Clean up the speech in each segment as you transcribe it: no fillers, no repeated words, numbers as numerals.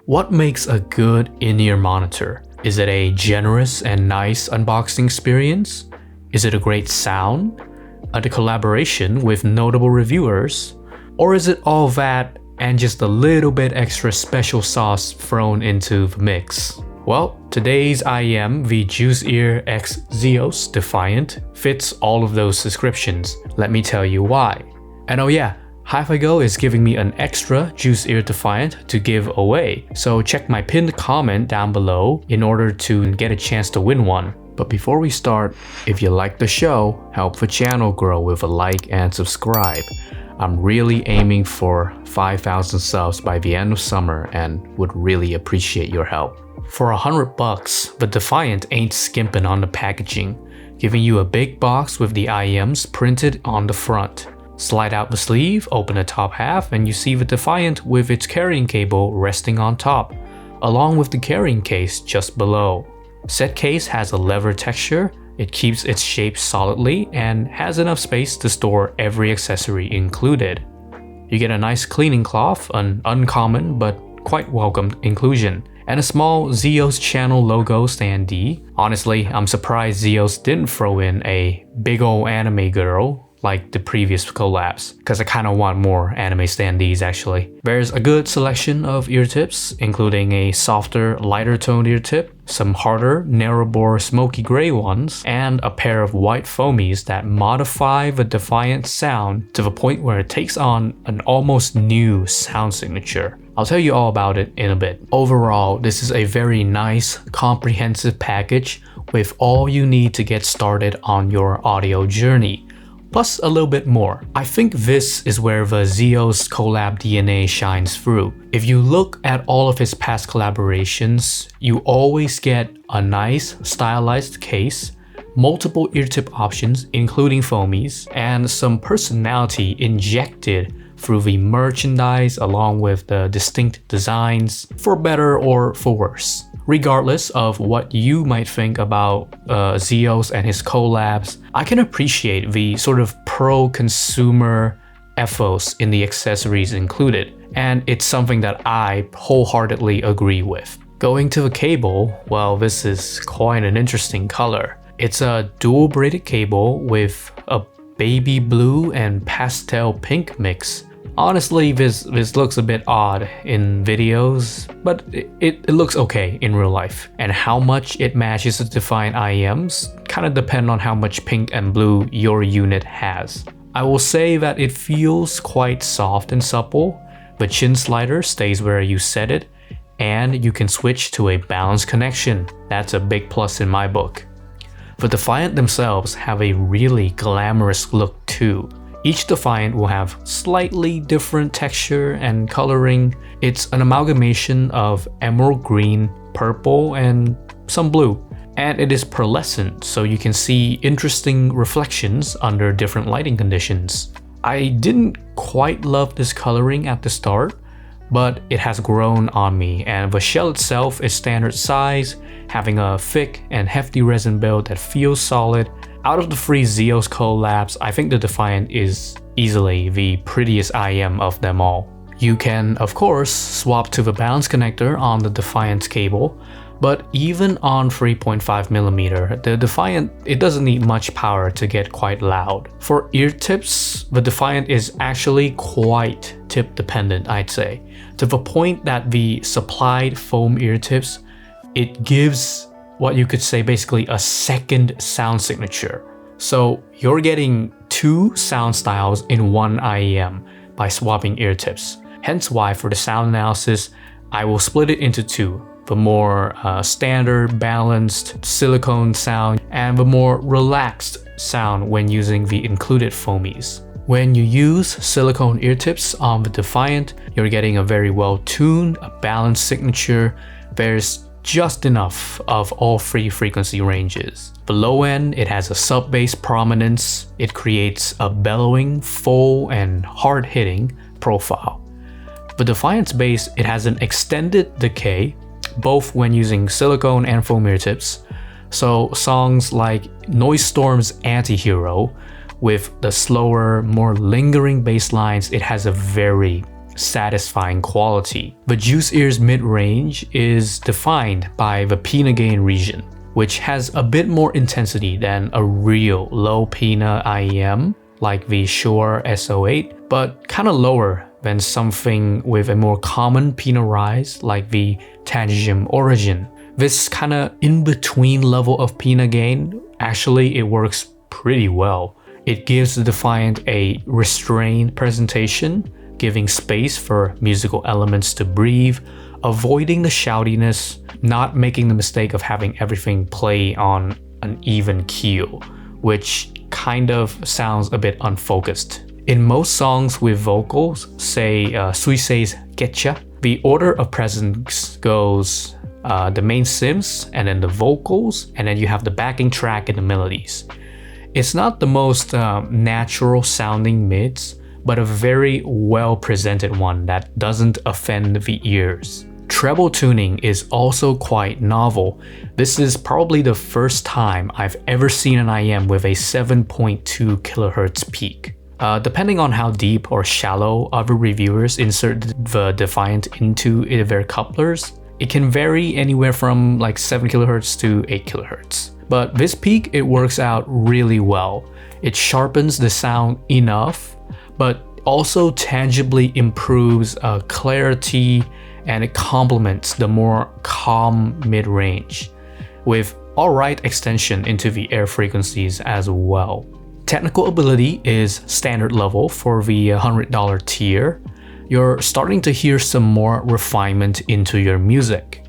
What makes a good in-ear monitor? Is it a generous and nice unboxing experience? Is it a great sound? A collaboration with notable reviewers? Or is it all that and just a little bit extra special sauce thrown into the mix? Well, today's IEM, the Juzear S08 Defiant, fits all of those descriptions. Let me tell you why. And oh yeah, Hifigo is giving me an extra Juzear Defiant to give away, so check my pinned comment down below in order to get a chance to win one. But before we start, if you like the show, help the channel grow with a like and subscribe. I'm really aiming for 5,000 subs by the end of summer and would really appreciate your help. For $100, the Defiant ain't skimping on the packaging, giving you a big box with the IEMs printed on the front. Slide out the sleeve, open the top half, and you see the Defiant with its carrying cable resting on top, along with the carrying case just below. Said case has a leather texture, it keeps its shape solidly, and has enough space to store every accessory included. You get a nice cleaning cloth, an uncommon but quite welcome inclusion, and a small Zeos channel logo standee. Honestly, I'm surprised Zeos didn't throw in a big ol' anime girl like the previous collabs, because I kinda want more anime standees actually. There's a good selection of ear tips, including a softer, lighter toned ear tip, some harder, narrow bore smoky gray ones, and a pair of white foamies that modify the Defiant sound to the point where it takes on an almost new sound signature. I'll tell you all about it in a bit. Overall, this is a very nice, comprehensive package with all you need to get started on your audio journey. Plus a little bit more. I think this is where the Zeos collab DNA shines through. If you look at all of his past collaborations, you always get a nice stylized case, multiple ear tip options including foamies, and some personality injected through the merchandise along with the distinct designs, for better or for worse. Regardless of what you might think about Zeos and his collabs, I can appreciate the sort of pro-consumer ethos in the accessories included, and it's something that I wholeheartedly agree with. Going to the cable, well, this is quite an interesting color. It's a dual braided cable with a baby blue and pastel pink mix. Honestly, this looks a bit odd in videos, but it looks okay in real life. And how much it matches the Defiant IEMs kind of depend on how much pink and blue your unit has. I will say that it feels quite soft and supple. The chin slider stays where you set it, and you can switch to a balanced connection. That's a big plus in my book. The Defiant themselves have a really glamorous look too. Each Defiant will have slightly different texture and coloring. It's an amalgamation of emerald green, purple, and some blue. And it is pearlescent, so you can see interesting reflections under different lighting conditions. I didn't quite love this coloring at the start, but it has grown on me, and the shell itself is standard size, having a thick and hefty resin build that feels solid. Out of the three Zeos collabs, I think the Defiant is easily the prettiest IEM of them all. You can, of course, swap to the balance connector on the Defiant cable, but even on 3.5mm, the Defiant, it doesn't need much power to get quite loud. For ear tips, the Defiant is actually quite tip dependent, I'd say, to the point that the supplied foam ear tips, it gives what you could say basically a second sound signature. So you're getting two sound styles in one IEM by swapping ear tips. Hence why for the sound analysis, I will split it into two. The more standard, balanced silicone sound, and the more relaxed sound when using the included foamies. When you use silicone ear tips on the Defiant, you're getting a very well tuned, a balanced signature. There's just enough of all three frequency ranges. The low end, it has a sub-bass prominence. It creates a bellowing, full, and hard-hitting profile. The Defiant's bass, it has an extended decay, both when using silicone and foam ear tips. So songs like Noise Storm's Antihero, with the slower, more lingering bass lines, it has a very satisfying quality. The Juzear's mid-range is defined by the Pina gain region, which has a bit more intensity than a real low Pina IEM like the LETSHOUER S08, but kinda lower than something with a more common Pina rise like the Tangentium Origin. This kinda in-between level of Pina gain, actually it works pretty well. It gives the Defiant a restrained presentation, giving space for musical elements to breathe, avoiding the shoutiness, not making the mistake of having everything play on an even keel, which kind of sounds a bit unfocused. In most songs with vocals, say Suisei's Getcha, the order of presence goes the main synths and then the vocals, and then you have the backing track and the melodies. It's not the most natural sounding mids, but a very well presented one that doesn't offend the ears. Treble tuning is also quite novel. This is probably the first time I've ever seen an IEM with a 7.2 kHz peak. Depending on how deep or shallow other reviewers insert the Defiant into their couplers, it can vary anywhere from like 7 kHz to 8 kHz. But this peak, it works out really well. It sharpens the sound enough, but also tangibly improves clarity, and it complements the more calm mid-range with alright extension into the air frequencies as well. Technical ability is standard level for the $100 tier. You're starting to hear some more refinement into your music,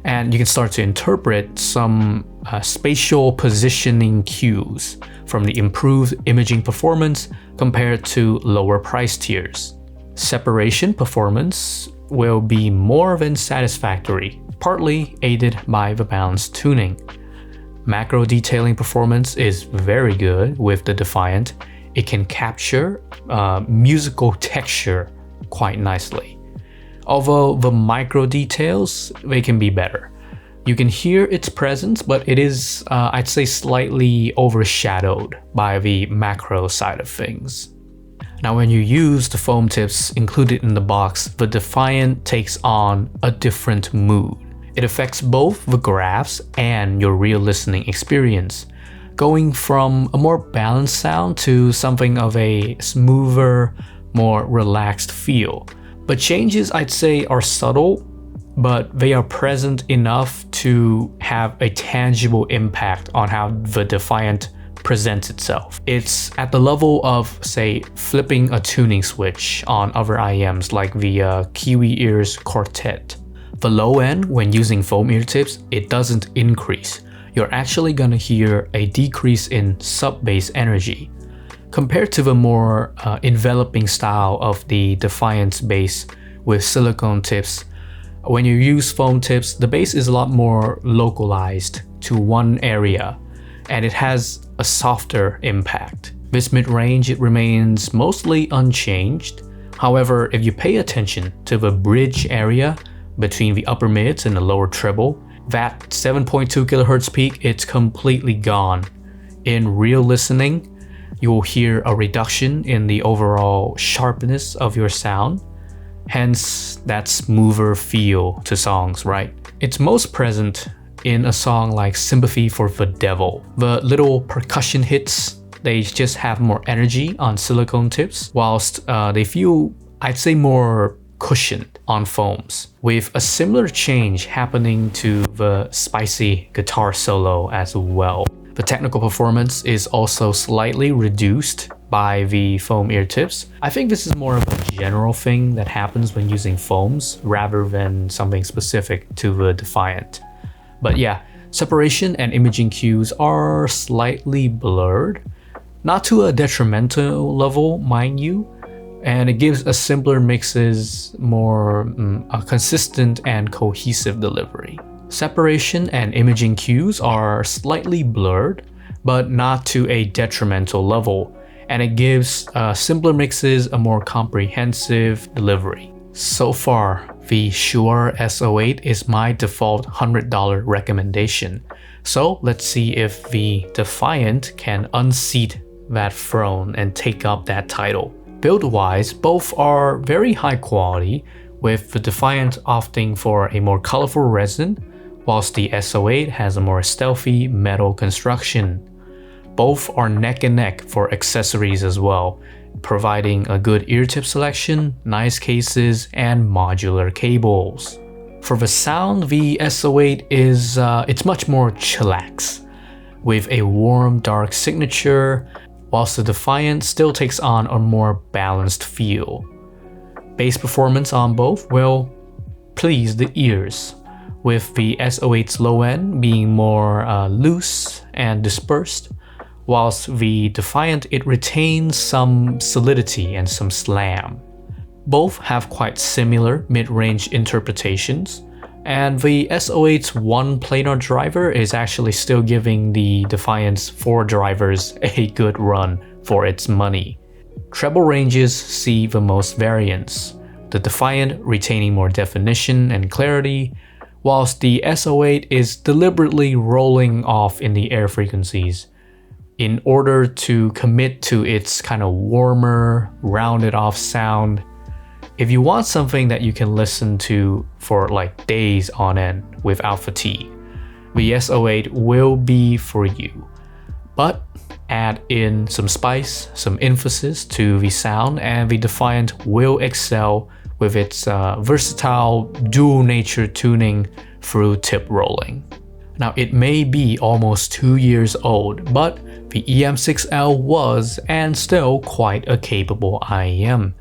and you can start to interpret some spatial positioning cues from the improved imaging performance compared to lower price tiers. Separation performance will be more than satisfactory, partly aided by the balance tuning. Macro detailing performance is very good with the Defiant. It can capture musical texture quite nicely. Although the micro details, they can be better. You can hear its presence, but it is, I'd say, slightly overshadowed by the macro side of things. Now, when you use the foam tips included in the box, the Defiant takes on a different mood. It affects both the graphs and your real listening experience, going from a more balanced sound to something of a smoother, more relaxed feel. But changes, I'd say, are subtle, but they are present enough to have a tangible impact on how the Defiant presents itself. It's at the level of, say, flipping a tuning switch on other IEMs like the Kiwi Ears Quartet. The low end, when using foam ear tips, it doesn't increase. You're actually gonna hear a decrease in sub-bass energy. Compared to the more enveloping style of the Defiant's bass with silicone tips, when you use foam tips, the bass is a lot more localized to one area, and it has a softer impact. This mid-range, it remains mostly unchanged. However, if you pay attention to the bridge area between the upper mids and the lower treble, that 7.2 kHz peak, it's completely gone. In real listening, you will hear a reduction in the overall sharpness of your sound, hence that smoother feel to songs, right? It's most present in a song like Sympathy for the Devil. The little percussion hits, they just have more energy on silicone tips, whilst they feel, I'd say, more cushioned on foams, with a similar change happening to the spicy guitar solo as well. The technical performance is also slightly reduced by the foam ear tips. I think this is more of a general thing that happens when using foams rather than something specific to the Defiant. But yeah, separation and imaging cues are slightly blurred, not to a detrimental level, mind you, and it gives a simpler mixes more a consistent and cohesive delivery. Separation and imaging cues are slightly blurred, but not to a detrimental level, and it gives simpler mixes a more comprehensive delivery. So far, the LETSHOUER S08 is my default $100 recommendation. So let's see if the Defiant can unseat that throne and take up that title. Build-wise, both are very high quality, with the Defiant opting for a more colorful resin, whilst the S08 has a more stealthy metal construction. Both are neck and neck for accessories as well, providing a good ear tip selection, nice cases, and modular cables. For the sound, the S08 is it's much more chillax, with a warm dark signature, whilst the Defiant still takes on a more balanced feel. Bass performance on both will please the ears, with the S08's low end being more loose and dispersed, whilst the Defiant it retains some solidity and some slam. Both have quite similar mid-range interpretations, and the S08's one planar driver is actually still giving the Defiant's 4 drivers a good run for its money. Treble ranges see the most variance, the Defiant retaining more definition and clarity, whilst the S08 is deliberately rolling off in the air frequencies in order to commit to its kind of warmer, rounded off sound. If you want something that you can listen to for like days on end without fatigue, the S08 will be for you. But add in some spice, some emphasis to the sound, and the Defiant will excel with its versatile dual nature tuning through tip rolling. Now, it may be almost 2 years old, but the EM6L was and still quite a capable IEM.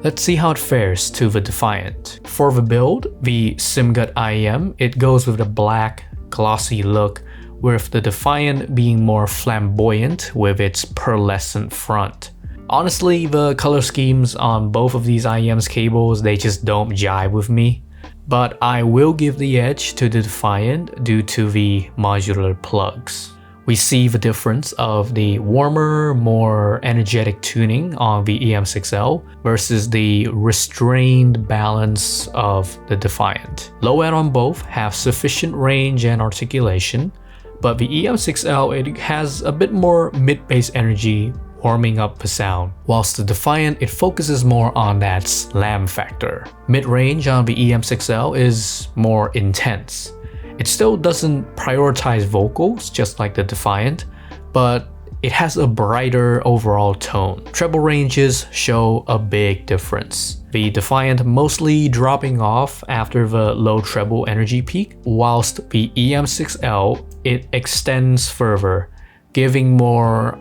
Let's see how it fares to the Defiant. For the build, the Simgot IEM, it goes with a black, glossy look, with the Defiant being more flamboyant with its pearlescent front. Honestly, the color schemes on both of these IEM's cables, they just don't jive with me. But I will give the edge to the Defiant due to the modular plugs. We see the difference of the warmer, more energetic tuning on the EM6L versus the restrained balance of the Defiant. Low end on both have sufficient range and articulation, but the EM6L it has a bit more mid-bass energy warming up the sound, whilst the Defiant it focuses more on that slam factor. Mid-range on the EM6L is more intense. It still doesn't prioritize vocals just like the Defiant, but it has a brighter overall tone. Treble ranges show a big difference. The Defiant mostly dropping off after the low treble energy peak, whilst the EM6L it extends further, giving more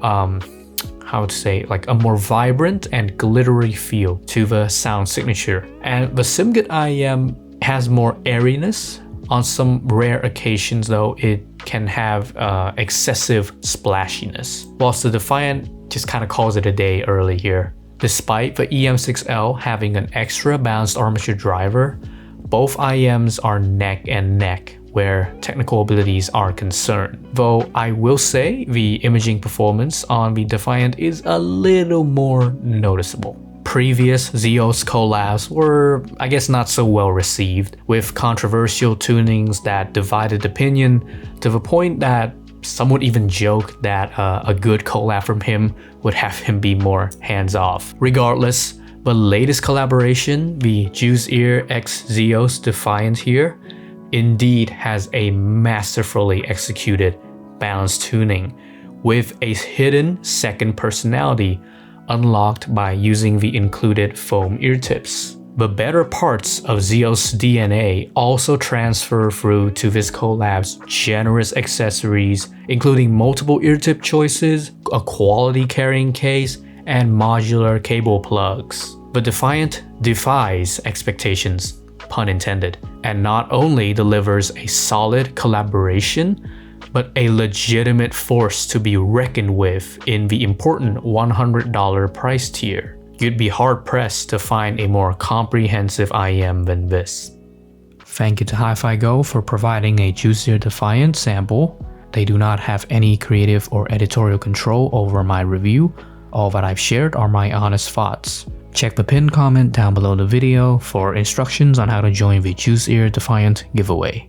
how to say, like a more vibrant and glittery feel to the sound signature. And the Simgot IEM has more airiness. On some rare occasions though, it can have excessive splashiness, whilst the Defiant just kind of calls it a day early here. Despite the EM6L having an extra balanced armature driver, both IEMs are neck and neck where technical abilities are concerned. Though I will say the imaging performance on the Defiant is a little more noticeable. Previous Zeos collabs were, I guess, not so well received, with controversial tunings that divided opinion to the point that some would even joke that a good collab from him would have him be more hands-off. Regardless, the latest collaboration, the Juzear x Zeos Defiant here, indeed has a masterfully executed balanced tuning with a hidden second personality unlocked by using the included foam ear tips. The better parts of Zeos' DNA also transfer through to this collab's generous accessories, including multiple ear tip choices, a quality carrying case, and modular cable plugs. The Defiant defies expectations, pun intended, and not only delivers a solid collaboration, but a legitimate force to be reckoned with in the important $100 price tier. You'd be hard-pressed to find a more comprehensive IEM than this. Thank you to Hifigo for providing a Juzear Defiant sample. They do not have any creative or editorial control over my review. All that I've shared are my honest thoughts. Check the pinned comment down below the video for instructions on how to join the Juzear Defiant giveaway.